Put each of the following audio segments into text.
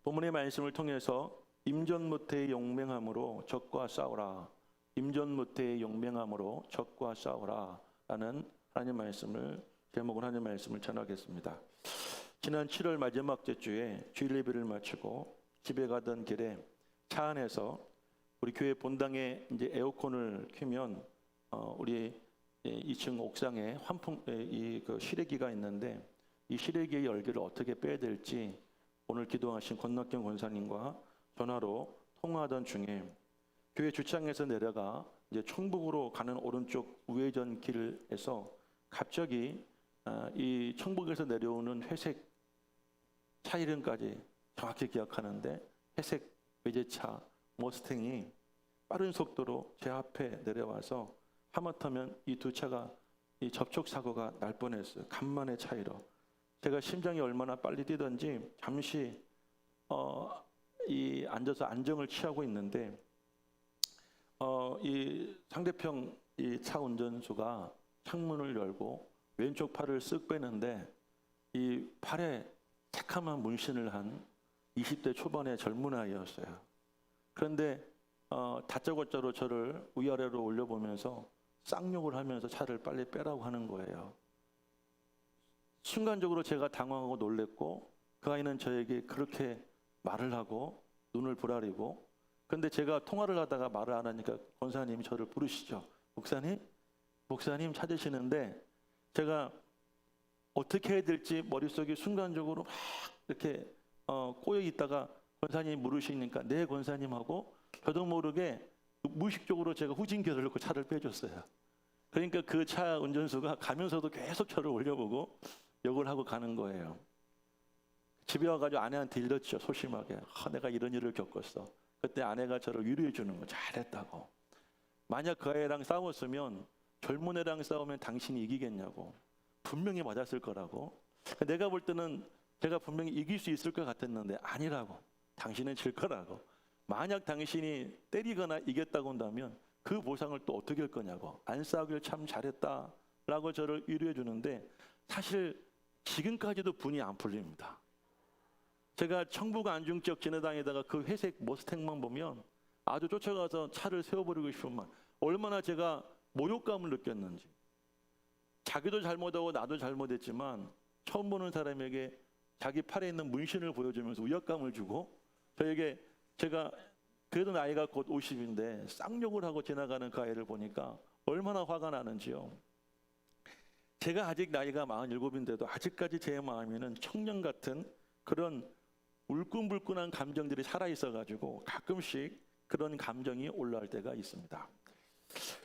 본문의 말씀을 통해서 임전무태의 용맹함으로 적과 싸우라. 임전무태의 용맹함으로 적과 싸우라 라는 하나님 말씀을 제목으로 하나님 말씀을 전하겠습니다. 지난 7월 마지막 주에 주일 예배를 마치고 집에 가던 길에 차 안에서 우리 교회 본당에 이제 에어컨을 켜면 우리 2층 옥상에 그 실외기가 있는데 이 실외기의 열기를 어떻게 빼야 될지 오늘 기도하신 권낙경 권사님과 전화로 통화하던 중에 교회 주차장에서 내려가 이제 청북으로 가는 오른쪽 우회전 길에서 갑자기 이 청북에서 내려오는 회색 차 이름까지 정확히 기억하는데 회색 외제차 머스탱이 빠른 속도로 제 앞에 내려와서 하마터면 이 두 차가 이 접촉 사고가 날 뻔했어요. 간만의 차이로 제가 심장이 얼마나 빨리 뛰던지 잠시 이 앉아서 안정을 취하고 있는데 이 상대편 이 차 운전수가 창문을 열고 왼쪽 팔을 쓱 빼는데 이 팔에 새카만 문신을 한 20대 초반의 젊은 아이였어요. 그런데 다짜고짜로 저를 위아래로 올려보면서 쌍욕을 하면서 차를 빨리 빼라고 하는 거예요. 순간적으로 제가 당황하고 놀랬고 그 아이는 저에게 그렇게 말을 하고 눈을 부라리고 그런데 제가 통화를 하다가 말을 안 하니까 권사님이 저를 부르시죠. 목사님 찾으시는데 제가 어떻게 해야 될지 머릿속이 순간적으로 막 이렇게 꼬여 있다가 권사님이 물으시니까 네 권사님하고 저도 모르게 무의식적으로 제가 후진기어를 넣고 차를 빼줬어요. 그러니까 그 차 운전수가 가면서도 계속 저를 올려보고 욕을 하고 가는 거예요. 집에 와가지고 아내한테 일렀죠. 소심하게. 내가 이런 일을 겪었어. 그때 아내가 저를 위로해 주는 거 잘했다고. 만약 그 애랑 싸웠으면 젊은 애랑 싸우면 당신이 이기겠냐고. 분명히 맞았을 거라고. 내가 볼 때는 제가 분명히 이길 수 있을 것 같았는데 아니라고. 당신은 질 거라고. 만약 당신이 때리거나 이겼다고 한다면 그 보상을 또 어떻게 할 거냐고. 안 싸우길 참 잘했다라고 저를 위로해 주는데 사실 지금까지도 분이 안 풀립니다. 제가 청북 안중 지역 지나다니다가 그 회색 머스탱만 보면 아주 쫓아가서 차를 세워버리고 싶은 말. 얼마나 제가 모욕감을 느꼈는지. 자기도 잘못하고 나도 잘못했지만 처음 보는 사람에게 자기 팔에 있는 문신을 보여주면서 위압감을 주고 저에게 제가 그래도 나이가 곧 50인데 쌍욕을 하고 지나가는 그 아이를 보니까 얼마나 화가 나는지요. 제가 아직 나이가 47인데도 아직까지 제 마음에는 청년 같은 그런 울끈불끈한 감정들이 살아있어가지고 가끔씩 그런 감정이 올라올 때가 있습니다.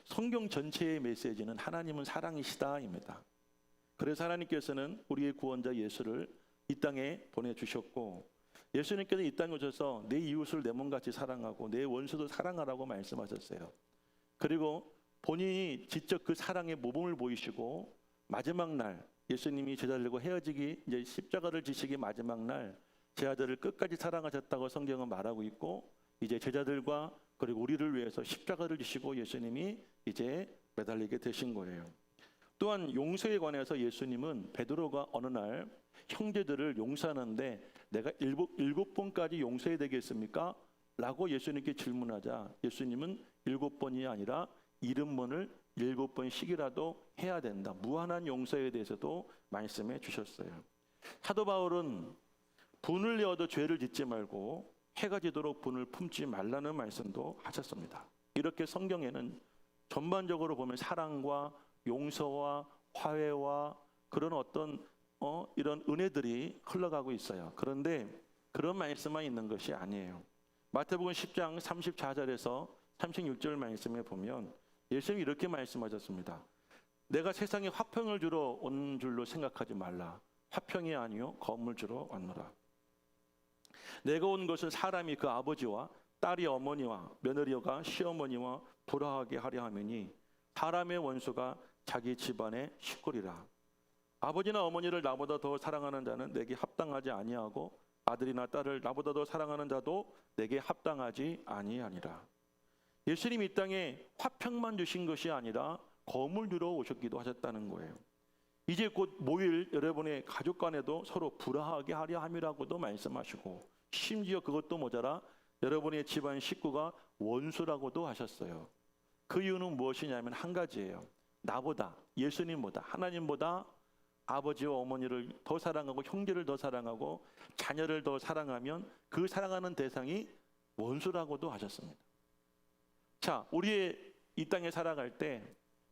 성경 전체의 메시지는 하나님은 사랑이시다입니다. 그래서 하나님께서는 우리의 구원자 예수를 이 땅에 보내주셨고 예수님께서 이 땅에 오셔서 내 이웃을 내 몸같이 사랑하고 내 원수도 사랑하라고 말씀하셨어요. 그리고 본인이 직접 그 사랑의 모범을 보이시고 마지막 날 예수님이 제자들과 헤어지기 이제 십자가를 지시기 마지막 날 제 아들을 끝까지 사랑하셨다고 성경은 말하고 있고 이제 제자들과 그리고 우리를 위해서 십자가를 지시고 예수님이 이제 매달리게 되신 거예요. 또한 용서에 관해서 예수님은 베드로가 어느 날 형제들을 용서하는데 내가 일곱 번까지 용서해야 되겠습니까? 라고 예수님께 질문하자 예수님은 7번이 아니라 70번을 7번씩이라도 해야 된다. 무한한 용서에 대해서도 말씀해 주셨어요. 사도 바울은 분을 내어도 죄를 짓지 말고 해가 지도록 분을 품지 말라는 말씀도 하셨습니다. 이렇게 성경에는 전반적으로 보면 사랑과 용서와 화해와 그런 어떤 이런 은혜들이 흘러가고 있어요. 그런데 그런 말씀만 있는 것이 아니에요. 마태복음 10장 34절에서 36절 말씀에 보면 예수님이 이렇게 말씀하셨습니다. 내가 세상에 화평을 주러 온 줄로 생각하지 말라. 화평이 아니요 검을 주러 왔노라. 내가 온 것은 사람이 그 아버지와 딸이 어머니와 며느리가 시어머니와 불화하게 하려 하매니 사람의 원수가 자기 집안의 식구리라. 아버지나 어머니를 나보다 더 사랑하는 자는 내게 합당하지 아니하고 아들이나 딸을 나보다 더 사랑하는 자도 내게 합당하지 아니하니라. 예수님이 이 땅에 화평만 주신 것이 아니라 검을 주러 오셨기도 하셨다는 거예요. 이제 곧 모일 여러분의 가족 간에도 서로 불화하게 하려 함이라고도 말씀하시고 심지어 그것도 모자라 여러분의 집안 식구가 원수라고도 하셨어요. 그 이유는 무엇이냐면 한 가지예요. 나보다, 예수님보다, 하나님보다 아버지와 어머니를 더 사랑하고 형제를 더 사랑하고 자녀를 더 사랑하면 그 사랑하는 대상이 원수라고도 하셨습니다. 자, 우리의 이 땅에 살아갈 때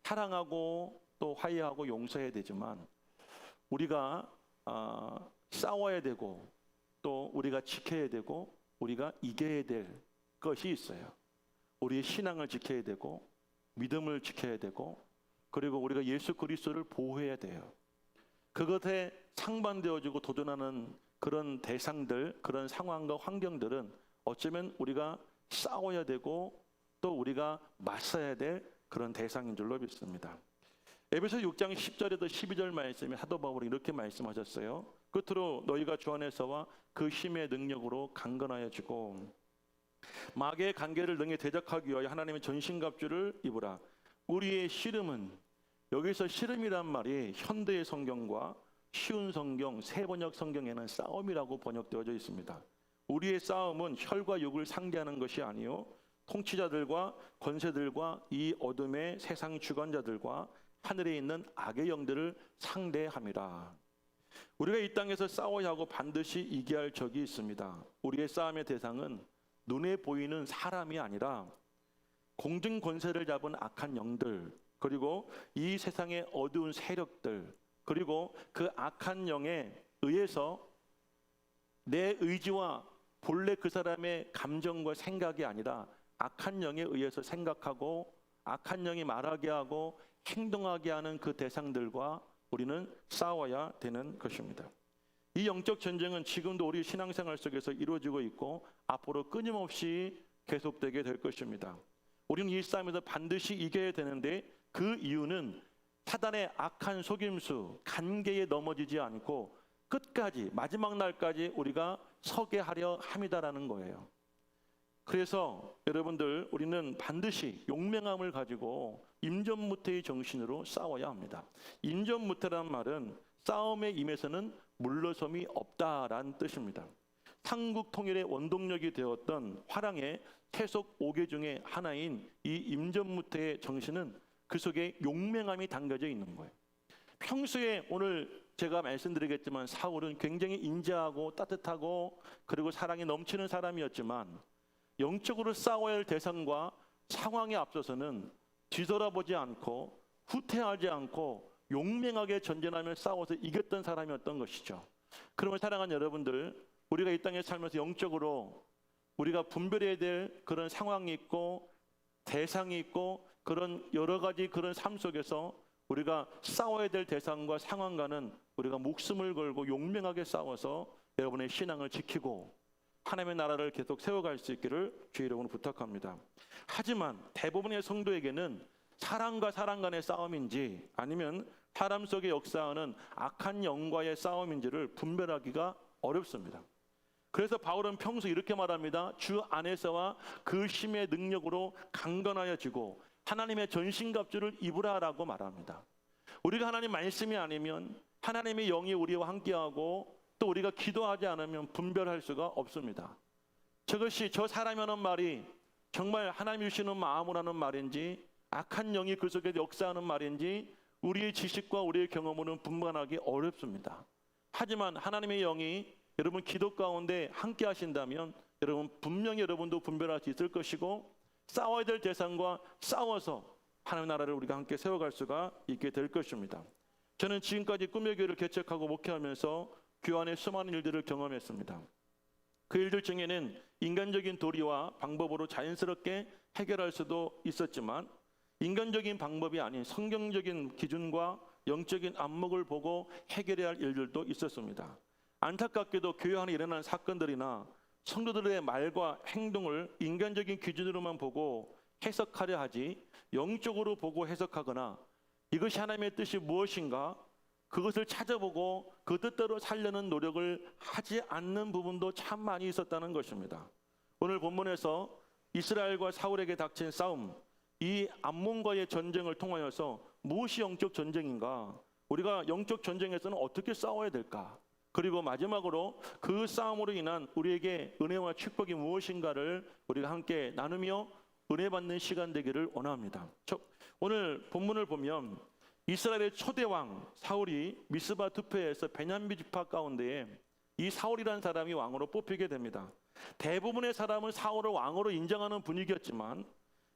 사랑하고 또 화해하고 용서해야 되지만 우리가 싸워야 되고 또 우리가 지켜야 되고 우리가 이겨야 될 것이 있어요. 우리의 신앙을 지켜야 되고 믿음을 지켜야 되고 그리고 우리가 예수 그리스도를 보호해야 돼요. 그것에 상반되어지고 도전하는 그런 대상들, 그런 상황과 환경들은 어쩌면 우리가 싸워야 되고 또 우리가 맞서야 될 그런 대상인 줄로 믿습니다. 에베소 6장 10절에서 12절 말씀에 사도 바울이 이렇게 말씀하셨어요. 끝으로 너희가 주 안에서와 그 힘의 능력으로 강건하여지고 마귀의 관계를 능히 대적하기 위하여 하나님의 전신갑주를 입으라. 우리의 씨름은, 여기서 씨름이란 말이 현대의 성경과 쉬운 성경, 세번역 성경에는 싸움이라고 번역되어져 있습니다. 우리의 싸움은 혈과 육을 상대하는 것이 아니요 통치자들과 권세들과 이 어둠의 세상 주관자들과 하늘에 있는 악의 영들을 상대함이라. 우리가 이 땅에서 싸워야 하고 반드시 이겨야 할 적이 있습니다. 우리의 싸움의 대상은 눈에 보이는 사람이 아니라 공중 권세를 잡은 악한 영들, 그리고 이 세상의 어두운 세력들, 그리고 그 악한 영에 의해서 내 의지와 본래 그 사람의 감정과 생각이 아니라 악한 영에 의해서 생각하고 악한 영이 말하게 하고 행동하게 하는 그 대상들과 우리는 싸워야 되는 것입니다. 이 영적 전쟁은 지금도 우리 신앙생활 속에서 이루어지고 있고 앞으로 끊임없이 계속되게 될 것입니다. 우리는 이 싸움에서 반드시 이겨야 되는데 그 이유는 사단의 악한 속임수, 간계에 넘어지지 않고 끝까지 마지막 날까지 우리가 서게 하려 함이다라는 거예요. 그래서 여러분들 우리는 반드시 용맹함을 가지고 임전무태의 정신으로 싸워야 합니다. 임전무태란 말은 싸움에 임해서는 물러섬이 없다라는 뜻입니다. 삼국 통일의 원동력이 되었던 화랑의 태속 5개 중에 하나인 이 임전무태의 정신은 그 속에 용맹함이 담겨져 있는 거예요. 평소에 오늘 제가 말씀드리겠지만 사울은 굉장히 인자하고 따뜻하고 그리고 사랑이 넘치는 사람이었지만 영적으로 싸워야 할 대상과 상황에 앞서서는 뒤돌아보지 않고 후퇴하지 않고 용맹하게 전진하며 싸워서 이겼던 사람이었던 것이죠. 그러면 사랑하는 여러분들, 우리가 이 땅에 살면서 영적으로 우리가 분별해야 될 그런 상황이 있고 대상이 있고 그런 여러 가지 그런 삶 속에서 우리가 싸워야 될 대상과 상황과는 우리가 목숨을 걸고 용맹하게 싸워서 여러분의 신앙을 지키고 하나님의 나라를 계속 세워갈 수 있기를 주의 이름으로 부탁합니다. 하지만 대부분의 성도에게는 사람과 사람 간의 싸움인지 아니면 사람 속에 역사하는 악한 영과의 싸움인지를 분별하기가 어렵습니다. 그래서 바울은 평소 이렇게 말합니다. 주 안에서와 그 힘의 능력으로 강건하여지고 하나님의 전신갑주를 입으라라고 말합니다. 우리가 하나님 말씀이 아니면 하나님의 영이 우리와 함께하고 또 우리가 기도하지 않으면 분별할 수가 없습니다. 저것이 저 사람이 하는 말이 정말 하나님이 주시는 마음으로 하는 말인지 악한 영이 그 속에 역사하는 말인지 우리의 지식과 우리의 경험으로는 분간하기 어렵습니다. 하지만 하나님의 영이 여러분 기도 가운데 함께 하신다면 여러분 분명히 여러분도 분별할 수 있을 것이고 싸워야 될 대상과 싸워서 하나님의 나라를 우리가 함께 세워갈 수가 있게 될 것입니다. 저는 지금까지 꿈의 교회를 개척하고 목회하면서 교회 안에 수많은 일들을 경험했습니다. 그 일들 중에는 인간적인 도리와 방법으로 자연스럽게 해결할 수도 있었지만 인간적인 방법이 아닌 성경적인 기준과 영적인 안목을 보고 해결해야 할 일들도 있었습니다. 안타깝게도 교회 안에 일어난 사건들이나 성도들의 말과 행동을 인간적인 기준으로만 보고 해석하려 하지 영적으로 보고 해석하거나 이것이 하나님의 뜻이 무엇인가 그것을 찾아보고 그 뜻대로 살려는 노력을 하지 않는 부분도 참 많이 있었다는 것입니다. 오늘 본문에서 이스라엘과 사울에게 닥친 싸움, 이 암몬과의 전쟁을 통하여서 무엇이 영적 전쟁인가? 우리가 영적 전쟁에서는 어떻게 싸워야 될까? 그리고 마지막으로 그 싸움으로 인한 우리에게 은혜와 축복이 무엇인가를 우리가 함께 나누며 은혜 받는 시간 되기를 원합니다. 오늘 본문을 보면 이스라엘의 초대 왕 사울이 미스바 투표에서 베냐민 지파 가운데에 이 사울이라는 사람이 왕으로 뽑히게 됩니다. 대부분의 사람은 사울을 왕으로 인정하는 분위기였지만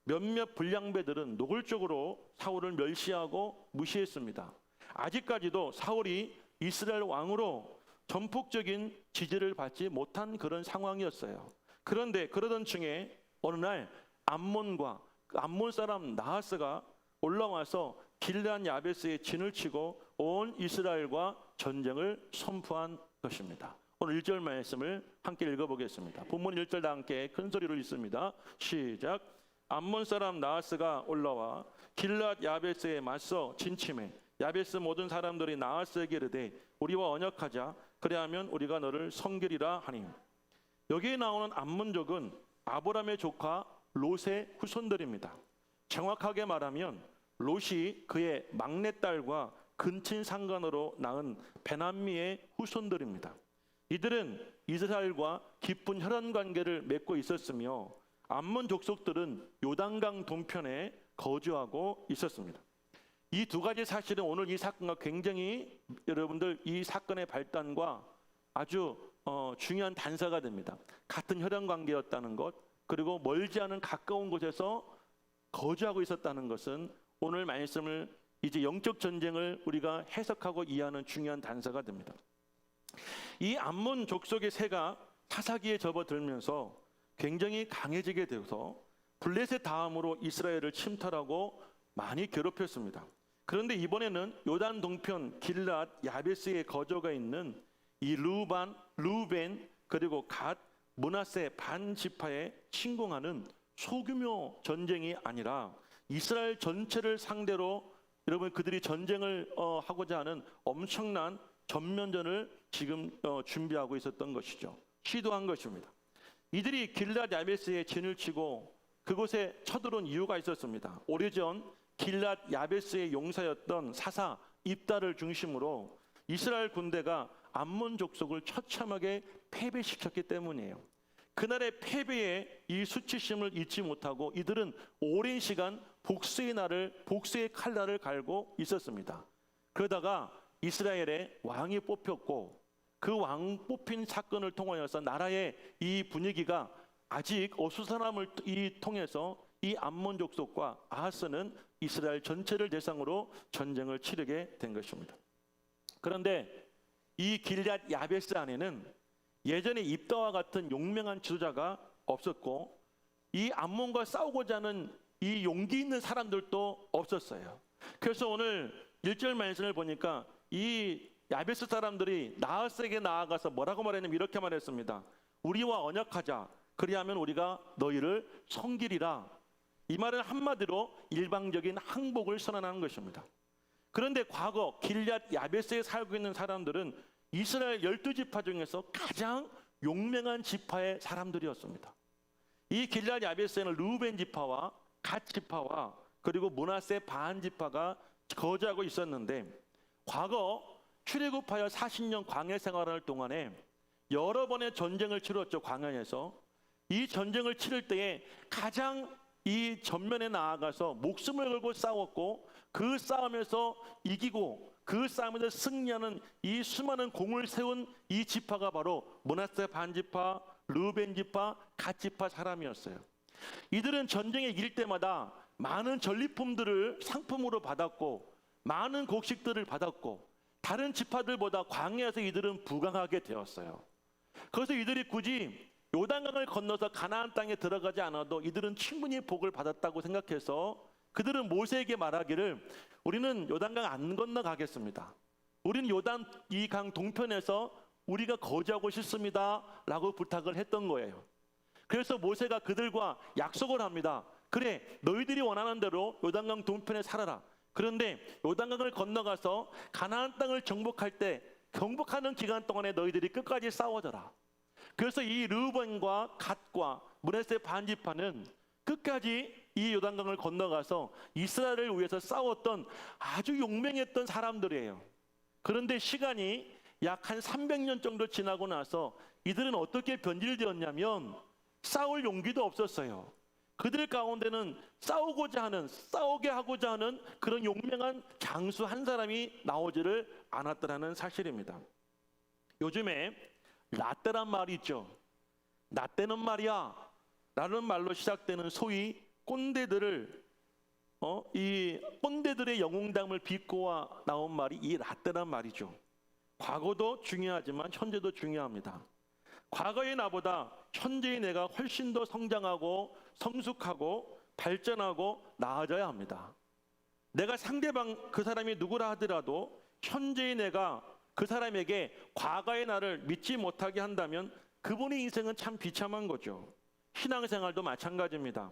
몇몇 불량배들은 노골적으로 사울을 멸시하고 무시했습니다. 아직까지도 사울이 이스라엘 왕으로 전폭적인 지지를 받지 못한 그런 상황이었어요. 그런데 그러던 중에 어느 날 암몬 사람 나하스가 올라와서 길르앗 야베스에 진을 치고 온 이스라엘과 전쟁을 선포한 것입니다. 오늘 1절 말씀을 함께 읽어보겠습니다. 본문 1절 다 함께 큰 소리로 읽습니다. 시작. 암몬 사람 나하스가 올라와 길르앗 야베스에 맞서 진침해 야베스 모든 사람들이 나하스에게 이르되 우리와 언약하자. 그리하면 우리가 너를 섬기리라 하니. 여기에 나오는 암몬족은 아브람의 조카 롯의 후손들입니다. 정확하게 말하면 롯이 그의 막내딸과 근친 상간으로 낳은 베남미의 후손들입니다. 이들은 이스라엘과 깊은 혈연 관계를 맺고 있었으며 암몬 족속들은 요단강 동편에 거주하고 있었습니다. 이 두 가지 사실은 오늘 이 사건과 굉장히 여러분들 이 사건의 발단과 아주 중요한 단서가 됩니다. 같은 혈연 관계였다는 것, 그리고 멀지 않은 가까운 곳에서 거주하고 있었다는 것은 오늘 말씀을 이제 영적 전쟁을 우리가 해석하고 이해하는 중요한 단서가 됩니다. 이 암몬 족속의 새가 사사기에 접어들면서 굉장히 강해지게 되어서 블레셋 다음으로 이스라엘을 침탈하고 많이 괴롭혔습니다. 그런데 이번에는 요단 동편 길르앗 야베스에 거주가 있는 이 루벤 그리고 갓 므낫세 반 지파에 침공하는 소규모 전쟁이 아니라 이스라엘 전체를 상대로 여러분 그들이 전쟁을 하고자 하는 엄청난 전면전을 지금 준비하고 있었던 것이죠. 시도한 것입니다. 이들이 길르앗 야베스에 진을 치고 그곳에 쳐들어온 이유가 있었습니다. 오래전 길르앗 야베스의 용사였던 사사 입다를 중심으로 이스라엘 군대가 암몬 족속을 처참하게 패배시켰기 때문이에요. 그날의 패배에 이 수치심을 잊지 못하고 이들은 오랜 시간 복수의 칼날을 갈고 있었습니다. 그러다가 이스라엘의 왕이 뽑혔고 그 왕 뽑힌 사건을 통하여서 나라의 이 분위기가 아직 어수선함을 통해서 이 암몬 족속과 아하스는 이스라엘 전체를 대상으로 전쟁을 치르게 된 것입니다. 그런데 이 길르앗 야베스 안에는 예전에 입다와 같은 용맹한 지도자가 없었고 이 암몬과 싸우고자 하는 이 용기 있는 사람들도 없었어요. 그래서 오늘 1절 말씀을 보니까 이 야베스 사람들이 나하스에게 나아가서 뭐라고 말했냐면 이렇게 말했습니다. 우리와 언약하자. 그리하면 우리가 너희를 섬기리라. 이 말은 한마디로 일방적인 항복을 선언하는 것입니다. 그런데 과거 길르앗 야베스에 살고 있는 사람들은 이스라엘 12지파 중에서 가장 용맹한 지파의 사람들이었습니다. 이 길르앗 야베스에는 르우벤 지파와 갓 지파와 그리고 므낫세 반 지파가 거주하고 있었는데 과거 출애굽하여 40년 광야 생활할 동안에 여러 번의 전쟁을 치렀죠. 광야에서. 이 전쟁을 치를 때에 가장 이 전면에 나아가서 목숨을 걸고 싸웠고 그 싸움에서 이기고 그 싸움에서 승리하는 이 수많은 공을 세운 이 지파가 바로 므낫세 반 지파, 르우벤 지파, 갓 지파 사람이었어요. 이들은 전쟁에 이길 때마다 많은 전리품들을 상품으로 받았고 많은 곡식들을 받았고 다른 지파들보다 광야에서 이들은 부강하게 되었어요. 그래서 이들이 굳이 요단강을 건너서 가나안 땅에 들어가지 않아도 이들은 충분히 복을 받았다고 생각해서 그들은 모세에게 말하기를 우리는 요단강 안 건너가겠습니다. 우리는 요단 이 강 동편에서 우리가 거주하고 싶습니다 라고 부탁을 했던 거예요. 그래서 모세가 그들과 약속을 합니다. 그래, 너희들이 원하는 대로 요단강 동편에 살아라. 그런데 요단강을 건너가서 가나안 땅을 정복할 때 정복하는 기간 동안에 너희들이 끝까지 싸워져라. 그래서 이 르우벤과 갓과 므낫세 반 지파는 끝까지 이 요단강을 건너가서 이스라엘을 위해서 싸웠던 아주 용맹했던 사람들이에요. 그런데 시간이 약 한 300년 정도 지나고 나서 이들은 어떻게 변질되었냐면 싸울 용기도 없었어요. 그들 가운데는 싸우게 하고자 하는 그런 용맹한 장수 한 사람이 나오지를 않았더라는 사실입니다. 요즘에 라떼란 말이 있죠. 라떼는 말이야 라는 말로 시작되는 소위 꼰대들을 이 꼰대들의 영웅담을 비꼬아 나온 말이 이 라떼란 말이죠. 과거도 중요하지만 현재도 중요합니다. 과거의 나보다 현재의 내가 훨씬 더 성장하고 성숙하고 발전하고 나아져야 합니다. 내가 상대방 그 사람이 누구라 하더라도 현재의 내가 그 사람에게 과거의 나를 믿지 못하게 한다면 그분의 인생은 참 비참한 거죠. 신앙생활도 마찬가지입니다.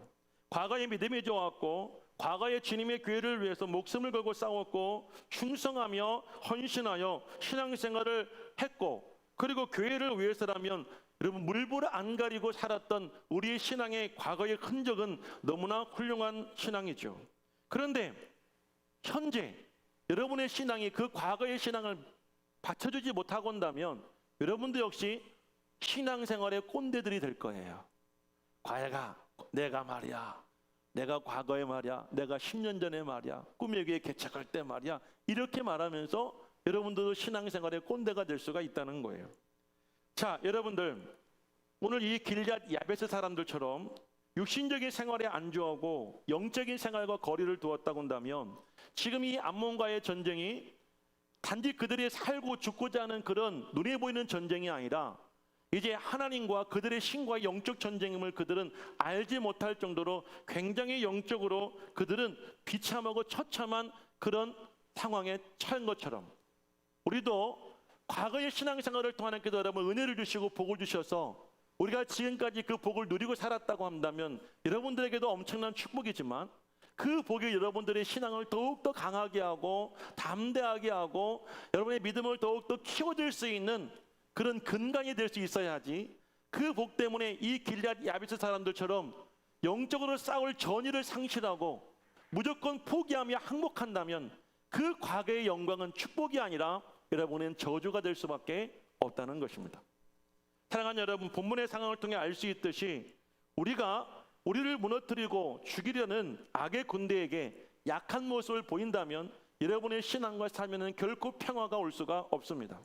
과거의 믿음이 좋았고 과거의 주님의 교회를 위해서 목숨을 걸고 싸웠고 충성하며 헌신하여 신앙생활을 했고 그리고 교회를 위해서라면 여러분 물불 안 가리고 살았던 우리의 신앙의 과거의 흔적은 너무나 훌륭한 신앙이죠. 그런데 현재 여러분의 신앙이 그 과거의 신앙을 받쳐주지 못하고 온다면 여러분도 역시 신앙생활의 꼰대들이 될 거예요. 내가 말이야, 내가 과거에 말이야, 내가 10년 전에 말이야, 꿈의 교회 개척할 때 말이야, 이렇게 말하면서 여러분들도 신앙생활의 꼰대가 될 수가 있다는 거예요. 자, 여러분들 오늘 이 길앗 야베스 사람들처럼 육신적인 생활에 안주하고 영적인 생활과 거리를 두었다고 한다면 지금 이 암몬과의 전쟁이 단지 그들이 살고 죽고자 하는 그런 눈에 보이는 전쟁이 아니라 이제 하나님과 그들의 신과의 영적 전쟁임을 그들은 알지 못할 정도로 굉장히 영적으로 그들은 비참하고 처참한 그런 상황에 처한 것처럼 우리도 과거의 신앙생활을 통해 하나님께서 여러분 은혜를 주시고 복을 주셔서 우리가 지금까지 그 복을 누리고 살았다고 한다면 여러분들에게도 엄청난 축복이지만 그 복이 여러분들의 신앙을 더욱더 강하게 하고 담대하게 하고 여러분의 믿음을 더욱더 키워줄 수 있는 그런 근간이 될 수 있어야지 그 복 때문에 이 길앗 야베스 사람들처럼 영적으로 싸울 전의를 상실하고 무조건 포기하며 항복한다면 그 과거의 영광은 축복이 아니라 여러분은 저주가 될 수밖에 없다는 것입니다. 사랑하는 여러분, 본문의 상황을 통해 알 수 있듯이 우리가 우리를 무너뜨리고 죽이려는 악의 군대에게 약한 모습을 보인다면 여러분의 신앙과 삶에는 결코 평화가 올 수가 없습니다.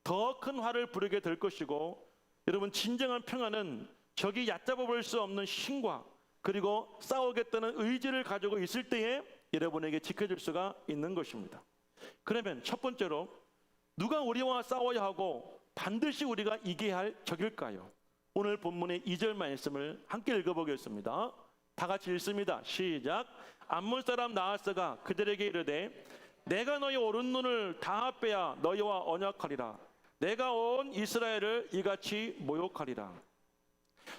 더 큰 화를 부르게 될 것이고 여러분 진정한 평화는 적이 얕잡아 볼 수 없는 신과 그리고 싸우겠다는 의지를 가지고 있을 때에 여러분에게 지켜질 수가 있는 것입니다. 그러면 첫 번째로 누가 우리와 싸워야 하고 반드시 우리가 이겨야 할 적일까요? 오늘 본문의 2절 말씀을 함께 읽어보겠습니다. 다 같이 읽습니다. 시작. 암몬 사람 나하스가 그들에게 이르되 내가 너희 오른눈을 다 빼야 너희와 언약하리라. 내가 온 이스라엘을 이같이 모욕하리라.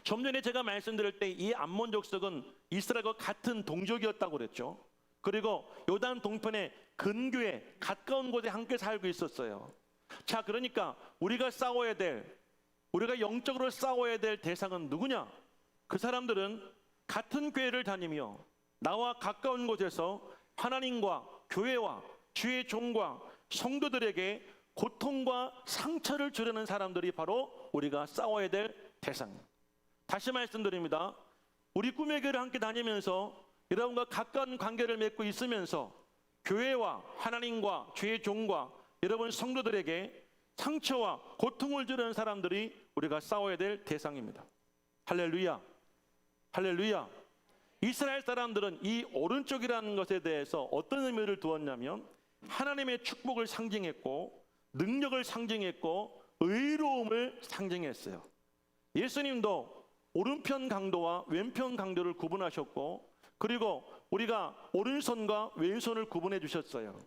좀 전에 제가 말씀드릴 때 이 암몬 족속은 이스라엘과 같은 동족이었다고 그랬죠. 그리고 요단 동편의 근교에 가까운 곳에 함께 살고 있었어요. 자, 그러니까 우리가 영적으로 싸워야 될 대상은 누구냐? 그 사람들은 같은 교회를 다니며 나와 가까운 곳에서 하나님과 교회와 주의 종과 성도들에게 고통과 상처를 주려는 사람들이 바로 우리가 싸워야 될 대상입니다. 다시 말씀드립니다. 우리 꿈의 교회를 함께 다니면서 여러분과 가까운 관계를 맺고 있으면서 교회와 하나님과 주의 종과 여러분 성도들에게 상처와 고통을 주려는 사람들이 우리가 싸워야 될 대상입니다. 할렐루야, 할렐루야. 이스라엘 사람들은 이 오른쪽이라는 것에 대해서 어떤 의미를 두었냐면 하나님의 축복을 상징했고 능력을 상징했고 의로움을 상징했어요. 예수님도 오른편 강도와 왼편 강도를 구분하셨고 그리고 우리가 오른손과 왼손을 구분해 주셨어요.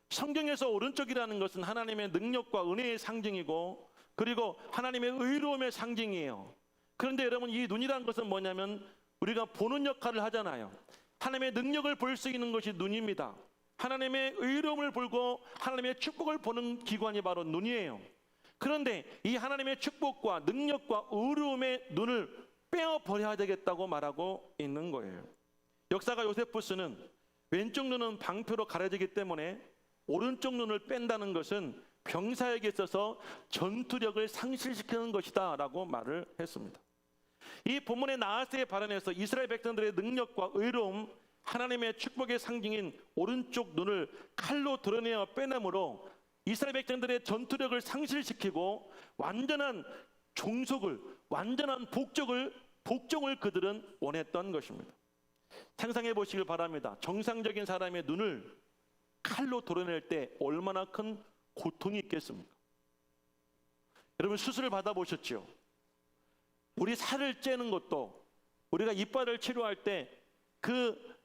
성경에서 오른쪽이라는 것은 하나님의 능력과 은혜의 상징이고 그리고 하나님의 의로움의 상징이에요. 그런데 여러분 이 눈이라는 것은 뭐냐면 우리가 보는 역할을 하잖아요. 하나님의 능력을 볼 수 있는 것이 눈입니다. 하나님의 의로움을 보고 하나님의 축복을 보는 기관이 바로 눈이에요. 그런데 이 하나님의 축복과 능력과 의로움의 눈을 빼어버려야 되겠다고 말하고 있는 거예요. 역사가 요세푸스는 왼쪽 눈은 방패로 가려지기 때문에 오른쪽 눈을 뺀다는 것은 병사에게 있어서 전투력을 상실시키는 것이다 라고 말을 했습니다. 이 본문의 나하스의 발언에서 이스라엘 백성들의 능력과 의로움, 하나님의 축복의 상징인 오른쪽 눈을 칼로 드러내어 빼내므로 이스라엘 백성들의 전투력을 상실시키고 완전한 종속을, 완전한 복종을 그들은 원했던 것입니다. 상상해 보시길 바랍니다. 정상적인 사람의 눈을 칼로 드러낼 때 얼마나 큰 고통이 있겠습니까? 여러분 수술을 받아보셨죠? 우리 살을 째는 것도, 우리가 이빨을 치료할 때 그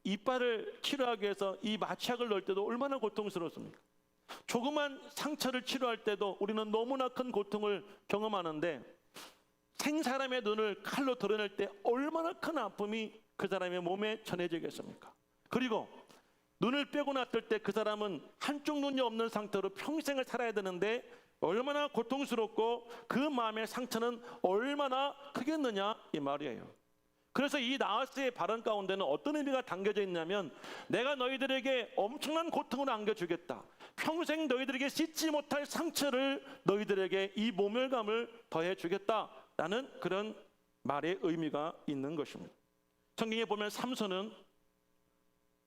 이빨을 치료하기 위해서 이 마취약을 넣을 때도 얼마나 고통스럽습니까? 조그만 상처를 치료할 때도 우리는 너무나 큰 고통을 경험하는데 생사람의 눈을 칼로 드러낼 때 얼마나 큰 아픔이 그 사람의 몸에 전해지겠습니까? 그리고 눈을 빼고 났을 때 그 사람은 한쪽 눈이 없는 상태로 평생을 살아야 되는데 얼마나 고통스럽고 그 마음의 상처는 얼마나 크겠느냐 이 말이에요. 그래서 이 나하스의 발언 가운데는 어떤 의미가 담겨져 있냐면, 내가 너희들에게 엄청난 고통을 안겨주겠다, 평생 너희들에게 씻지 못할 상처를 너희들에게 이 모멸감을 더해주겠다라는 그런 말의 의미가 있는 것입니다. 성경에 보면 삼손은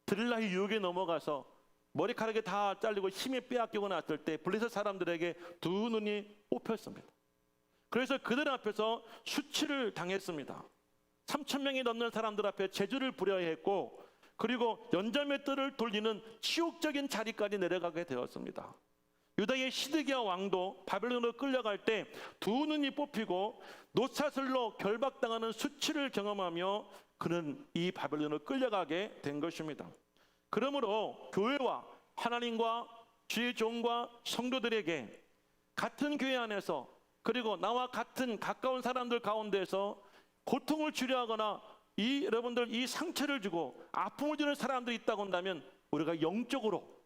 들릴라의 유혹에 넘어가서 머리카락이 다 잘리고 힘이 빼앗기고 났을 때 블레셋 사람들에게 두 눈이 뽑혔습니다. 그래서 그들 앞에서 수치를 당했습니다. 3,000명이 넘는 사람들 앞에 제주를 부려야 했고, 그리고 연자매 뜰을 돌리는 치욕적인 자리까지 내려가게 되었습니다. 유다의 시드기야 왕도 바벨론으로 끌려갈 때 두 눈이 뽑히고 노사슬로 결박당하는 수치를 경험하며 그는 이 바벨론으로 끌려가게 된 것입니다. 그러므로 교회와 하나님과 주의 종과 성도들에게 같은 교회 안에서, 그리고 나와 같은 가까운 사람들 가운데서 고통을 주려하거나 여러분들 이 상처를 주고 아픔을 주는 사람들이 있다고 한다면, 우리가 영적으로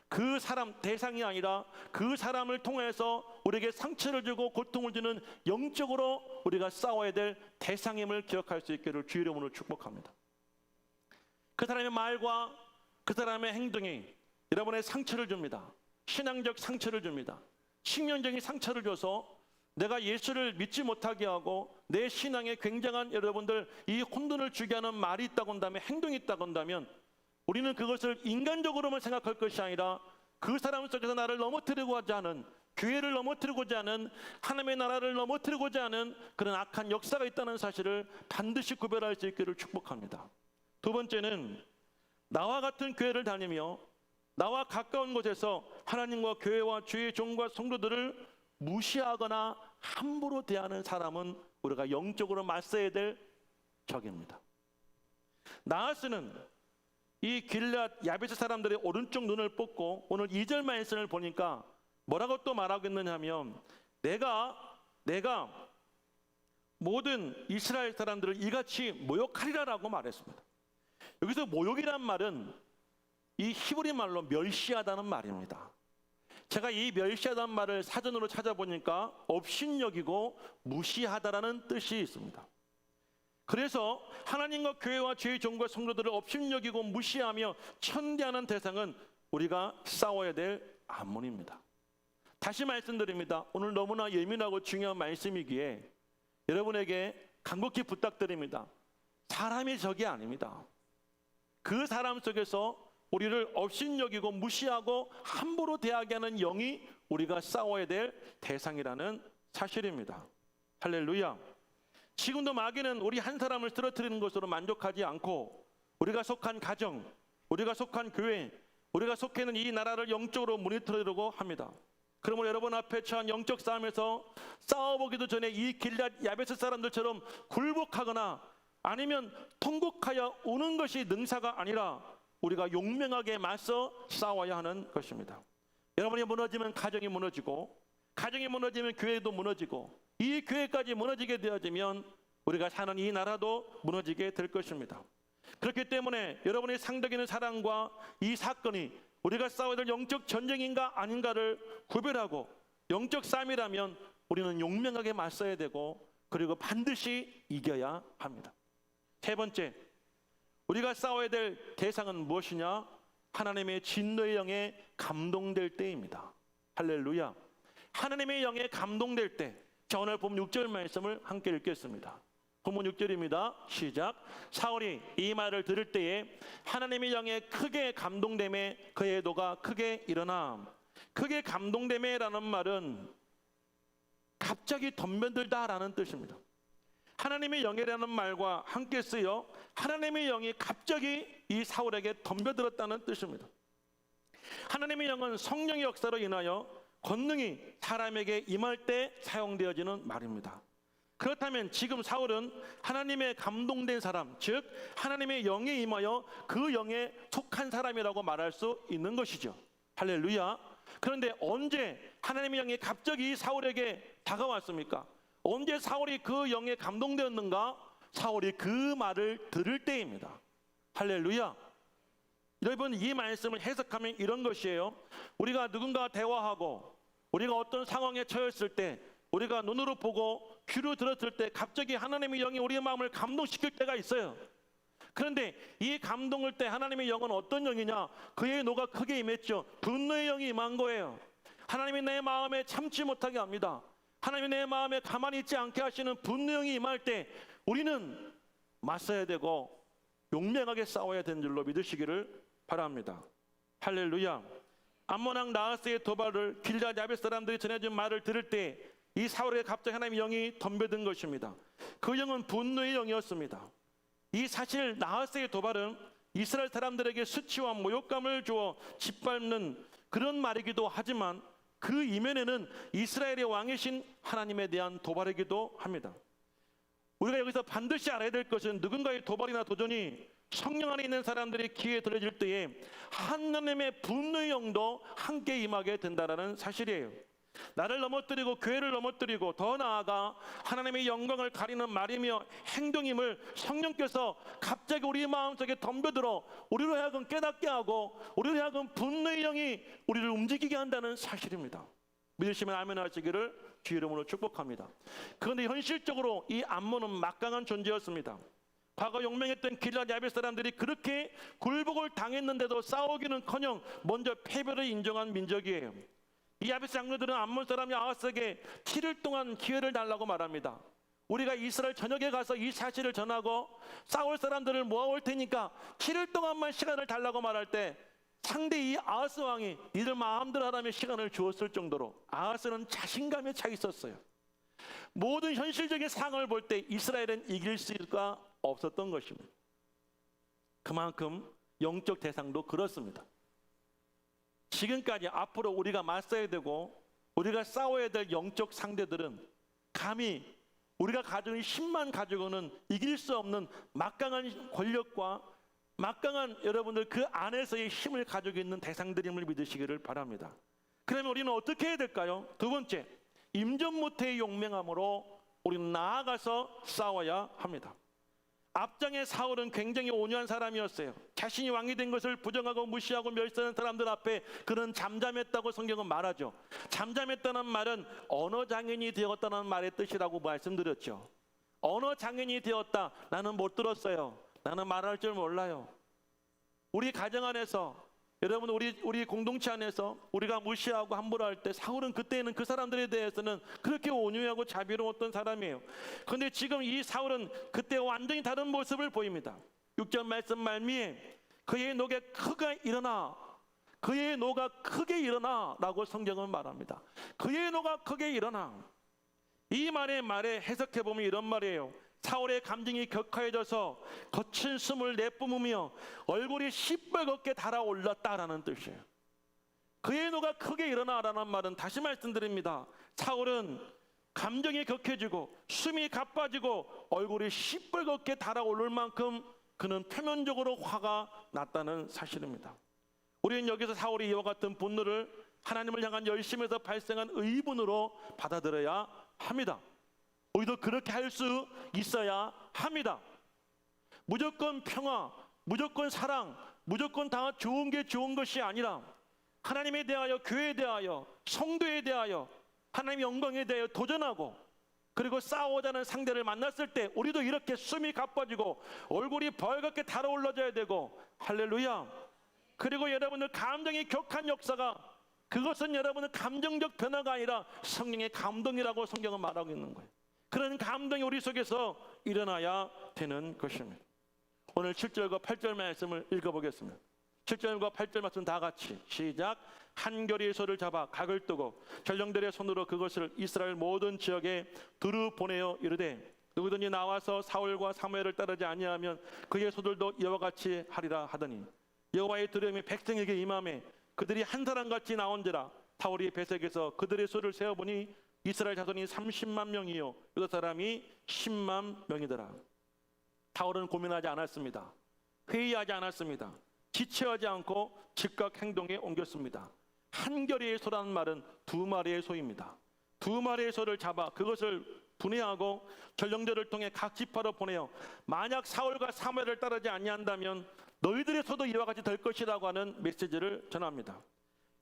그 사람 대상이 아니라 그 사람을 통해서 우리에게 상처를 주고 고통을 주는 영적으로 우리가 싸워야 될 대상임을 기억할 수 있기를 주의 이름으로 축복합니다. 그 사람의 말과 그 사람의 행동이 여러분의 상처를 줍니다. 신앙적 상처를 줍니다. 식면적인 상처를 줘서 내가 예수를 믿지 못하게 하고 내 신앙에 굉장한 여러분들 이 혼돈을 주게 하는 말이 있다고 한다면, 행동이 있다고 한다면, 우리는 그것을 인간적으로만 생각할 것이 아니라 그 사람 속에서 나를 넘어뜨리고자 하는, 교회를 넘어뜨리고자 하는, 하나님의 나라를 넘어뜨리고자 하는 그런 악한 역사가 있다는 사실을 반드시 구별할 수 있기를 축복합니다. 두 번째는 나와 같은 교회를 다니며 나와 가까운 곳에서 하나님과 교회와 주의 종과 성도들을 무시하거나 함부로 대하는 사람은 우리가 영적으로 맞서야 될 적입니다. 나하스는 이 길앗 야베스 사람들의 오른쪽 눈을 뽑고, 오늘 2절 말씀을 보니까 뭐라고 또 말하고 있느냐면, 내가 모든 이스라엘 사람들을 이같이 모욕하리라라고 말했습니다. 여기서 모욕이란 말은 이 히브리 말로 멸시하다는 말입니다. 제가 이 멸시하다는 말을 사전으로 찾아보니까 업신여기고 무시하다라는 뜻이 있습니다. 그래서 하나님과 교회와 주의 종과 성도들을 업신여기고 무시하며 천대하는 대상은 우리가 싸워야 될 암몬입니다. 다시 말씀드립니다. 오늘 너무나 예민하고 중요한 말씀이기에 여러분에게 간곡히 부탁드립니다. 사람이 적이 아닙니다. 그 사람 속에서 우리를 업신여기고 무시하고 함부로 대하게 하는 영이 우리가 싸워야 될 대상이라는 사실입니다. 할렐루야. 지금도 마귀는 우리 한 사람을 쓰러뜨리는 것으로 만족하지 않고, 우리가 속한 가정, 우리가 속한 교회, 우리가 속해 있는 이 나라를 영적으로 무너뜨리려고 합니다. 그러므로 여러분 앞에 처한 영적 싸움에서 싸워보기도 전에 이 길앗 야베스 사람들처럼 굴복하거나 아니면 통곡하여 우는 것이 능사가 아니라 우리가 용맹하게 맞서 싸워야 하는 것입니다. 여러분이 무너지면 가정이 무너지고, 가정이 무너지면 교회도 무너지고, 이 교회까지 무너지게 되어지면 우리가 사는 이 나라도 무너지게 될 것입니다. 그렇기 때문에 여러분의 상덕이는 사랑과 이 사건이 우리가 싸워야 될 영적 전쟁인가 아닌가를 구별하고, 영적 싸움이라면 우리는 용맹하게 맞서야 되고, 그리고 반드시 이겨야 합니다. 세 번째, 우리가 싸워야 될 대상은 무엇이냐? 하나님의 진노의 영에 감동될 때입니다. 할렐루야. 하나님의 영에 감동될 때, 자, 오늘 본 6절 말씀을 함께 읽겠습니다. 본문 6절입니다. 시작. 사울이 이 말을 들을 때에 하나님의 영에 크게 감동됨에 그의 노가 크게 일어나. 크게 감동됨에라는 말은 갑자기 덤벼들다라는 뜻입니다. 하나님의 영이라는 말과 함께 쓰여 하나님의 영이 갑자기 이 사울에게 덤벼들었다는 뜻입니다. 하나님의 영은 성령의 역사로 인하여 권능이 사람에게 임할 때 사용되어지는 말입니다. 그렇다면 지금 사울은 하나님의 감동된 사람, 즉 하나님의 영에 임하여 그 영에 속한 사람이라고 말할 수 있는 것이죠. 할렐루야. 그런데 언제 하나님의 영이 갑자기 사울에게 다가왔습니까? 언제 사울이 그 영에 감동되었는가? 사울이 그 말을 들을 때입니다. 할렐루야. 여러분, 이 말씀을 해석하면 이런 것이에요. 우리가 누군가와 대화하고 우리가 어떤 상황에 처했을 때, 우리가 눈으로 보고 귀로 들었을 때 갑자기 하나님의 영이 우리의 마음을 감동시킬 때가 있어요. 그런데 이 감동을 때 하나님의 영은 어떤 영이냐? 그의 노가 크게 임했죠. 분노의 영이 임한 거예요. 하나님이 내 마음에 참지 못하게 합니다. 하나님이 내 마음에 가만히 있지 않게 하시는 분노의 영이 임할 때 우리는 맞서야 되고 용맹하게 싸워야 되는 줄로 믿으시기를 바랍니다. 할렐루야. 암몬 왕 나하스의 도발을 길앗 야벳 사람들이 전해준 말을 들을 때 이 사울에게 갑자기 하나님의 영이 덤벼든 것입니다. 그 영은 분노의 영이었습니다. 이 사실 나하스의 도발은 이스라엘 사람들에게 수치와 모욕감을 주어 짓밟는 그런 말이기도 하지만 그 이면에는 이스라엘의 왕이신 하나님에 대한 도발이기도 합니다. 우리가 여기서 반드시 알아야 될 것은 누군가의 도발이나 도전이 성령 안에 있는 사람들이 귀에 들어질 때에 하나님의 분노의 영도 함께 임하게 된다는 사실이에요. 나를 넘어뜨리고 교회를 넘어뜨리고 더 나아가 하나님의 영광을 가리는 말이며 행동임을 성령께서 갑자기 우리 마음속에 덤벼들어 우리로 하여금 깨닫게 하고 우리로 하여금 분노의 영이 우리를 움직이게 한다는 사실입니다. 믿으시면 아멘 하시기를 주의 이름으로 축복합니다. 그런데 현실적으로 이 암몬은 막강한 존재였습니다. 과거 용맹했던 길앗 야벳 사람들이 그렇게 굴복을 당했는데도 싸우기는커녕 먼저 패배를 인정한 민족이에요. 이 야벳 장로들은 암몬 사람이 아하스에게 7일 동안 기회를 달라고 말합니다. 우리가 이스라엘 전역에 가서 이 사실을 전하고 싸울 사람들을 모아올 테니까 7일 동안만 시간을 달라고 말할 때 상대 이 아하스 왕이 니들 마음대로 하라며 시간을 주었을 정도로 아하스는 자신감에 차 있었어요. 모든 현실적인 상황을 볼 때 이스라엘은 이길 수가 없었던 것입니다. 그만큼 영적 대상도 그렇습니다. 지금까지 앞으로 우리가 맞서야 되고 우리가 싸워야 될 영적 상대들은 감히 우리가 가진 힘만 가지고는 이길 수 없는 막강한 권력과 막강한 여러분들 그 안에서의 힘을 가지고 있는 대상들임을 믿으시기를 바랍니다. 그러면 우리는 어떻게 해야 될까요? 두 번째, 임전무태의 용맹함으로 우리는 나아가서 싸워야 합니다. 앞장의 사울은 굉장히 온유한 사람이었어요. 자신이 왕이 된 것을 부정하고 무시하고 멸시하는 사람들 앞에 그는 잠잠했다고 성경은 말하죠. 잠잠했다는 말은 언어장애인이 되었다는 말의 뜻이라고 말씀드렸죠. 언어장애인이 되었다. 나는 못 들었어요. 나는 말할 줄 몰라요. 우리 가정 안에서 여러분 우리 공동체 안에서 우리가 무시하고 함부로 할 때 사울은 그때는 그 사람들에 대해서는 그렇게 온유하고 자비로웠던 사람이에요. 그런데 지금 이 사울은 그때 완전히 다른 모습을 보입니다. 6절 말씀 말미에 그의 노가 크게 일어나, 그의 노가 크게 일어나 라고 성경은 말합니다. 그의 노가 크게 일어나. 이 말에 해석해 보면 이런 말이에요. 사울의 감정이 격화해져서 거친 숨을 내뿜으며 얼굴이 시뻘겋게 달아올랐다라는 뜻이에요. 그의 노가 크게 일어나라는 말은 다시 말씀드립니다. 사울은 감정이 격해지고 숨이 가빠지고 얼굴이 시뻘겋게 달아오를 만큼 그는 표면적으로 화가 났다는 사실입니다. 우리는 여기서 사울이 이와 같은 분노를 하나님을 향한 열심에서 발생한 의분으로 받아들여야 합니다. 우리도 그렇게 할 수 있어야 합니다. 무조건 평화, 무조건 사랑, 무조건 다 좋은 게 좋은 것이 아니라 하나님에 대하여, 교회에 대하여, 성도에 대하여, 하나님의 영광에 대하여 도전하고 그리고 싸우자는 상대를 만났을 때 우리도 이렇게 숨이 가빠지고 얼굴이 벌겋게 달아올라져야 되고, 할렐루야. 그리고 여러분들 감정이 격한 역사가 그것은 여러분은 감정적 변화가 아니라 성령의 감동이라고 성경은 말하고 있는 거예요. 그런 감동이 우리 속에서 일어나야 되는 것입니다. 오늘 7절과 8절 말씀을 읽어보겠습니다. 7절과 8절 말씀 다 같이 시작. 한 겨리의 소를 잡아 각을 뜨고 전령들의 손으로 그것을 이스라엘 모든 지역에 두루 보내어 이르되 누구든지 나와서 사울과 사무엘을 따르지 아니하면 그의 소들도 이와 같이 하리라 하더니 여호와의 두려움이 백성에게 임하매 그들이 한 사람같이 나온지라 사울이 베색에서 그들의 수를 세어보니 이스라엘 자손이 30만 명이요 유다 사람이 10만 명이더라. 사울은 고민하지 않았습니다. 회의하지 않았습니다. 지체하지 않고 즉각 행동에 옮겼습니다. 한 겨리의 소라는 말은 두 마리의 소입니다. 두 마리의 소를 잡아 그것을 분해하고 전령들을 통해 각 지파로 보내어 만약 사울과 사무엘을 따르지 아니한다면 너희들의 소도 이와 같이 될 것이라고 하는 메시지를 전합니다.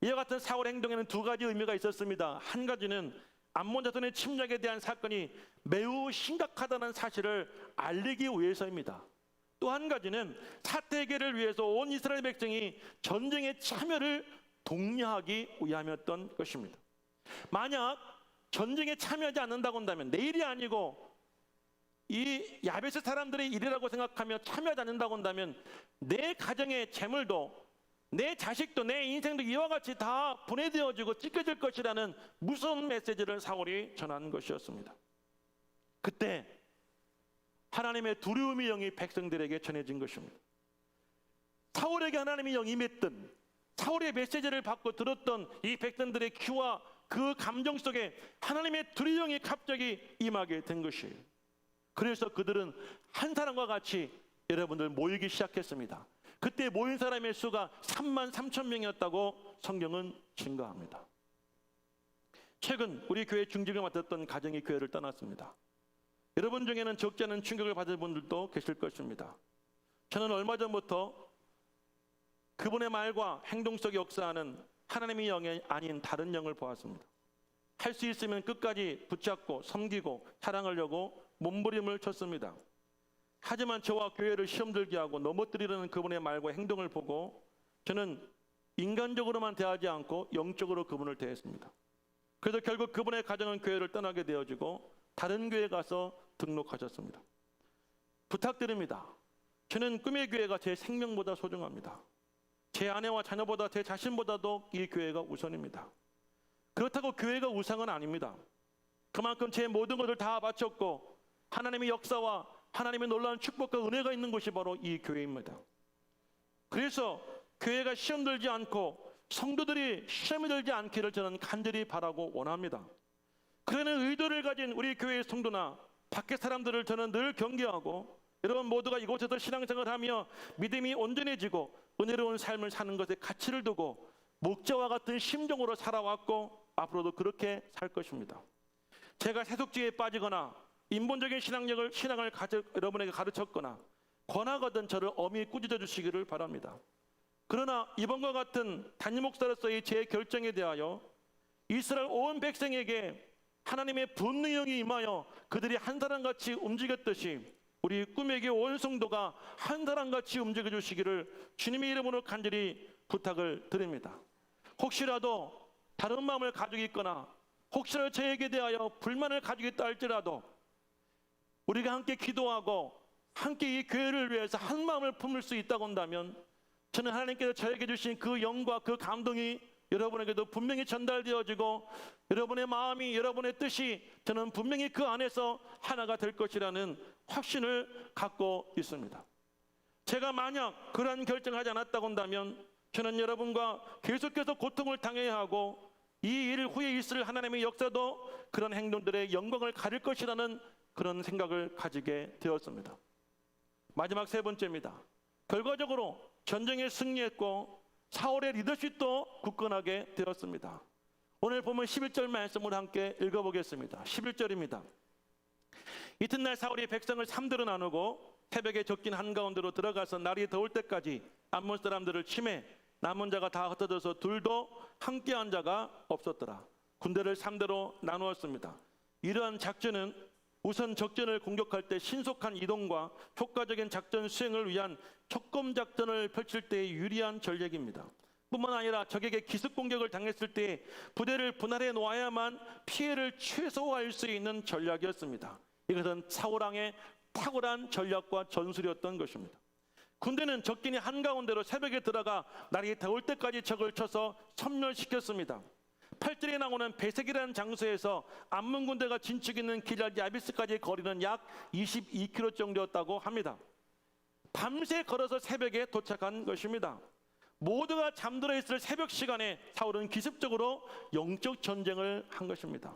이와 같은 사울의 행동에는 두 가지 의미가 있었습니다. 한 가지는 암몬 자손의 침략에 대한 사건이 매우 심각하다는 사실을 알리기 위해서입니다. 또 한 가지는 사태 해결을 위해서 온 이스라엘 백성이 전쟁에 참여를 독려하기 위함이었던 것입니다. 만약 전쟁에 참여하지 않는다고 한다면 내일이 아니고 이 야베스 사람들의 일이라고 생각하며 참여하지 않는다고 한다면 내 가정의 재물도 내 자식도 내 인생도 이와 같이 다 분해되어지고 찢겨질 것이라는 무서운 메시지를 사울이 전한 것이었습니다. 그때 하나님의 두려움의 영이 백성들에게 전해진 것입니다. 사울에게 하나님의 영이 임했던 사울의 메시지를 받고 들었던 이 백성들의 귀와 그 감정 속에 하나님의 두려움의 영이 갑자기 임하게 된 것이에요. 그래서 그들은 한 사람과 같이 여러분들 모이기 시작했습니다. 그때 모인 사람의 수가 3만 3천 명이었다고 성경은 증거합니다. 최근 우리 교회 중직을 맡았던 가정이 교회를 떠났습니다. 여러분 중에는 적지 않은 충격을 받을 분들도 계실 것입니다. 저는 얼마 전부터 그분의 말과 행동 속에 역사하는 하나님의 영이 아닌 다른 영을 보았습니다. 할 수 있으면 끝까지 붙잡고 섬기고 사랑하려고 몸부림을 쳤습니다. 하지만 저와 교회를 시험 들게 하고 넘어뜨리려는 그분의 말과 행동을 보고 저는 인간적으로만 대하지 않고 영적으로 그분을 대했습니다. 그래서 결국 그분의 가정은 교회를 떠나게 되어지고 다른 교회에 가서 등록하셨습니다. 부탁드립니다. 저는 꿈의 교회가 제 생명보다 소중합니다. 제 아내와 자녀보다 제 자신보다도 이 교회가 우선입니다. 그렇다고 교회가 우상은 아닙니다. 그만큼 제 모든 것을 다 바쳤고 하나님의 역사와 하나님의 놀라운 축복과 은혜가 있는 곳이 바로 이 교회입니다. 그래서 교회가 시험 들지 않고 성도들이 시험에 들지 않기를 저는 간절히 바라고 원합니다. 그러는 의도를 가진 우리 교회의 성도나 밖의 사람들을 저는 늘 경계하고 여러분 모두가 이곳에서 신앙생활을 하며 믿음이 온전해지고 은혜로운 삶을 사는 것에 가치를 두고 목자와 같은 심정으로 살아왔고 앞으로도 그렇게 살 것입니다. 제가 세속주의에 빠지거나 인본적인 신앙을 여러분에게 가르쳤거나 권하거든 저를 엄히 꾸짖어 주시기를 바랍니다. 그러나 이번과 같은 담임 목사로서의 제 결정에 대하여 이스라엘 온 백성에게 하나님의 분노의 영이 임하여 그들이 한 사람같이 움직였듯이 우리 꿈의 교회 온 성도가 한 사람같이 움직여 주시기를 주님의 이름으로 간절히 부탁을 드립니다. 혹시라도 다른 마음을 가지고 있거나 혹시라도 저에게 대하여 불만을 가지고 있다 할지라도 우리가 함께 기도하고 함께 이 교회를 위해서 한 마음을 품을 수 있다고 한다면 저는 하나님께서 저에게 주신 그 영과 그 감동이 여러분에게도 분명히 전달되어지고 여러분의 마음이 여러분의 뜻이 저는 분명히 그 안에서 하나가 될 것이라는 확신을 갖고 있습니다. 제가 만약 그러한 결정을 하지 않았다고 한다면 저는 여러분과 계속해서 고통을 당해야 하고 이 일 후에 있을 하나님의 역사도 그런 행동들의 영광을 가릴 것이라는 그런 생각을 가지게 되었습니다. 마지막 세 번째입니다. 결과적으로 전쟁에 승리했고 사울의 리더십도 굳건하게 되었습니다. 오늘 보면 11절 말씀을 함께 읽어보겠습니다. 11절입니다. 이튿날 사울이 백성을 3대로 나누고 새벽에 적긴 한가운데로 들어가서 날이 더울 때까지 암몬 사람들을 치매 남은 자가 다 흩어져서 둘도 함께한 자가 없었더라. 군대를 3대로 나누었습니다. 이러한 작전은 우선 적전을 공격할 때 신속한 이동과 효과적인 작전 수행을 위한 촉검 작전을 펼칠 때의 유리한 전략입니다. 뿐만 아니라 적에게 기습 공격을 당했을 때 부대를 분할해 놓아야만 피해를 최소화할 수 있는 전략이었습니다. 이것은 사울왕의 탁월한 전략과 전술이었던 것입니다. 군대는 적진이 한가운데로 새벽에 들어가 날이 더울 때까지 적을 쳐서 섬멸시켰습니다. 8절에 나오는 베색이라는 장소에서 암몬 군대가 진축 있는 길랄 야비스까지 거리는 약 22km 정도였다고 합니다. 밤새 걸어서 새벽에 도착한 것입니다. 모두가 잠들어 있을 새벽 시간에 사울은 기습적으로 영적 전쟁을 한 것입니다.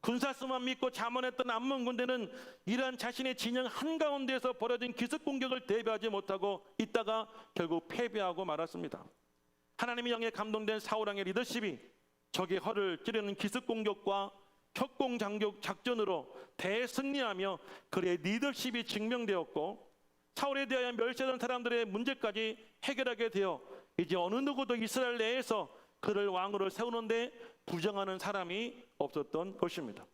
군사수만 믿고 자만했던 암몬 군대는 이러한 자신의 진영 한가운데에서 벌어진 기습 공격을 대비하지 못하고 있다가 결국 패배하고 말았습니다. 하나님의 영에 감동된 사울왕의 리더십이 적의 허를 찌르는 기습 공격과 협공 작전으로 대승리하며 그의 리더십이 증명되었고, 사울에 대하여 멸시하던 사람들의 문제까지 해결하게 되어 이제 어느 누구도 이스라엘 내에서 그를 왕으로 세우는데 부정하는 사람이 없었던 것입니다.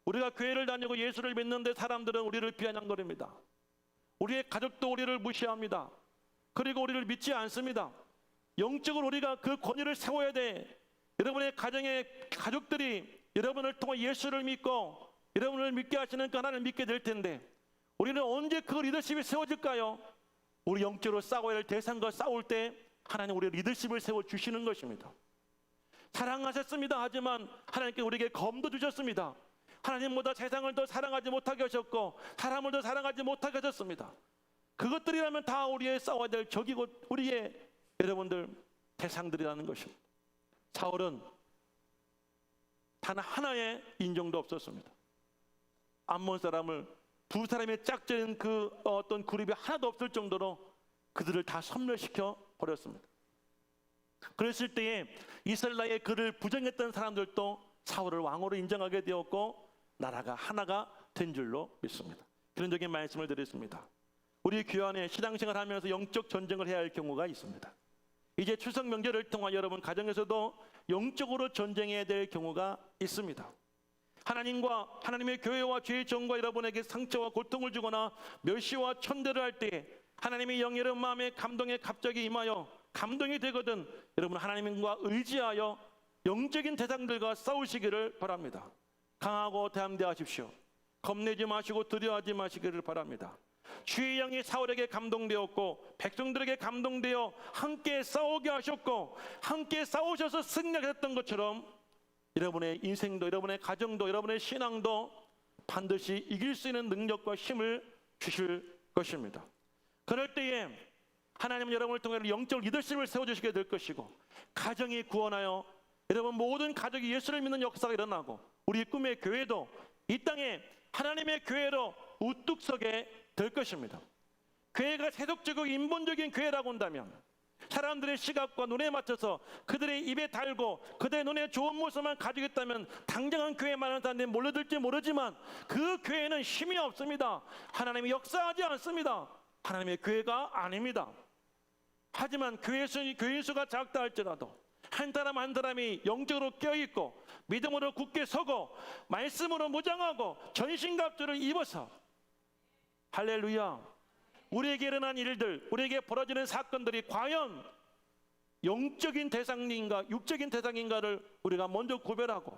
우리가 교회를 다니고 예수를 믿는데 사람들은 우리를 비아냥거립니다. 우리의 가족도 우리를 무시합니다. 그리고 우리를 믿지 않습니다. 영적으로 우리가 그 권위를 세워야 돼. 여러분의 가정의 가족들이 여러분을 통해 예수를 믿고 여러분을 믿게 하시는 그 하나님을 믿게 될 텐데, 우리는 언제 그 리더십이 세워질까요? 우리 영적으로 싸워야 할 대상과 싸울 때 하나님 우리의 리더십을 세워주시는 것입니다. 사랑하셨습니다 하지만 하나님께 우리에게 검도 주셨습니다. 하나님보다 세상을 더 사랑하지 못하게 하셨고 사람을 더 사랑하지 못하게 하셨습니다. 그것들이라면 다 우리의 싸워야 될 적이고 우리의 여러분들 대상들이라는 것입니다. 사울은 단 하나의 인정도 없었습니다. 암몬 사람을 두 사람의 짝지은 그 어떤 그룹이 하나도 없을 정도로 그들을 다 섬멸시켜 버렸습니다. 그랬을 때에 이스라엘의 그를 부정했던 사람들도 사울을 왕으로 인정하게 되었고 나라가 하나가 된 줄로 믿습니다. 그런적인 말씀을 드렸습니다. 우리 교회 안에 신앙생활 하면서 영적 전쟁을 해야 할 경우가 있습니다. 이제 추석 명절을 통해 여러분 가정에서도 영적으로 전쟁해야 될 경우가 있습니다. 하나님과 하나님의 교회와 죄의 정과 여러분에게 상처와 고통을 주거나 멸시와 천대를 할 때 하나님의 영이 여러분 마음에 감동에 갑자기 임하여 감동이 되거든 여러분 하나님과 의지하여 영적인 대상들과 싸우시기를 바랍니다. 강하고 담대하십시오. 겁내지 마시고 두려워하지 마시기를 바랍니다. 주의 영이 사울에게 감동되었고 백성들에게 감동되어 함께 싸우게 하셨고 함께 싸우셔서 승리하셨던 것처럼 여러분의 인생도 여러분의 가정도 여러분의 신앙도 반드시 이길 수 있는 능력과 힘을 주실 것입니다. 그럴 때에 하나님은 여러분을 통해 영적 리더십을 세워주시게 될 것이고 가정이 구원하여 여러분 모든 가족이 예수를 믿는 역사가 일어나고 우리 꿈의 교회도 이 땅에 하나님의 교회로 우뚝 서게 될 것입니다. 교회가 세속적이고 인본적인 교회라고 한다면 사람들의 시각과 눈에 맞춰서 그들의 입에 달고 그들의 눈에 좋은 모습만 가지고 있다면 당장은 교회에 많은 사람들이 몰려들지 모르지만 그 교회는 힘이 없습니다. 하나님이 역사하지 않습니다. 하나님의 교회가 아닙니다. 하지만 교회 수가 작다 할지라도 한 사람 한 사람이 영적으로 껴있고 믿음으로 굳게 서고 말씀으로 무장하고 전신갑주를 입어서 할렐루야 우리에게 일어난 일들 우리에게 벌어지는 사건들이 과연 영적인 대상인가 육적인 대상인가를 우리가 먼저 구별하고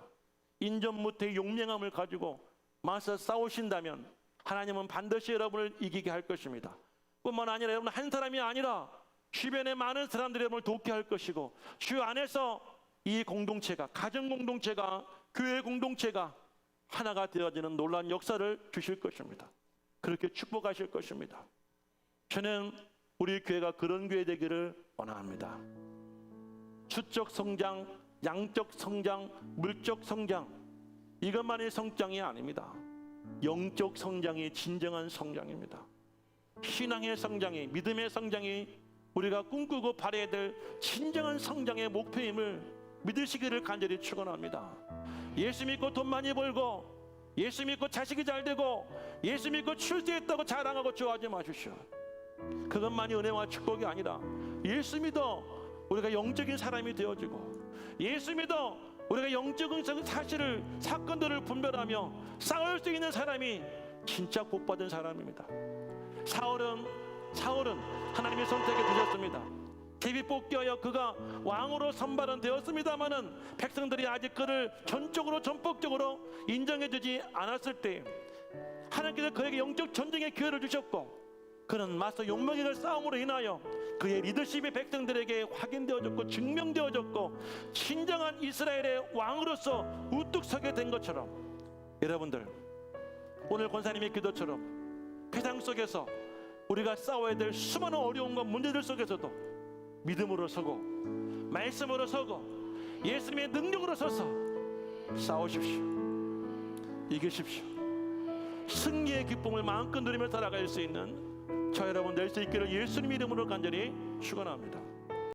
인전무태의 용맹함을 가지고 맞서 싸우신다면 하나님은 반드시 여러분을 이기게 할 것입니다. 뿐만 아니라 여러분 한 사람이 아니라 주변에 많은 사람들이 여러분을 돕게 할 것이고 주 안에서 이 공동체가 가정 공동체가 교회 공동체가 하나가 되어지는 놀라운 역사를 주실 것입니다. 그렇게 축복하실 것입니다. 저는 우리 교회가 그런 교회 되기를 원합니다. 수적 성장, 양적 성장, 물적 성장 이것만의 성장이 아닙니다. 영적 성장이 진정한 성장입니다. 신앙의 성장이 믿음의 성장이 우리가 꿈꾸고 바라야 될 진정한 성장의 목표임을 믿으시기를 간절히 축원합니다. 예수 믿고 돈 많이 벌고 예수 믿고 자식이 잘 되고 예수 믿고 출세했다고 자랑하고 좋아하지 마십시오. 그것만이 은혜와 축복이 아니라 예수 믿어 우리가 영적인 사람이 되어지고 예수 믿어 우리가 영적인 사실을 사건들을 분별하며 싸울 수 있는 사람이 진짜 복받은 사람입니다. 사울은 하나님의 선택에 드셨습니다. 제비 뽑기하여 그가 왕으로 선발은 되었습니다마는 백성들이 아직 그를 전적으로 전폭적으로 인정해주지 않았을 때 하나님께서 그에게 영적 전쟁의 기회를 주셨고 그는 맞서 용맹의 갈 싸움으로 인하여 그의 리더십이 백성들에게 확인되어졌고 증명되어졌고 진정한 이스라엘의 왕으로서 우뚝 서게 된 것처럼 여러분들 오늘 권사님의 기도처럼 세상 속에서 우리가 싸워야 될 수많은 어려움과 문제들 속에서도 믿음으로 서고 말씀으로 서고 예수님의 능력으로 서서 싸우십시오. 이기십시오. 승리의 기쁨을 마음껏 누리며 살아갈 수 있는 저 여러분 될 수 있기를 예수님 이름으로 간절히 축원합니다.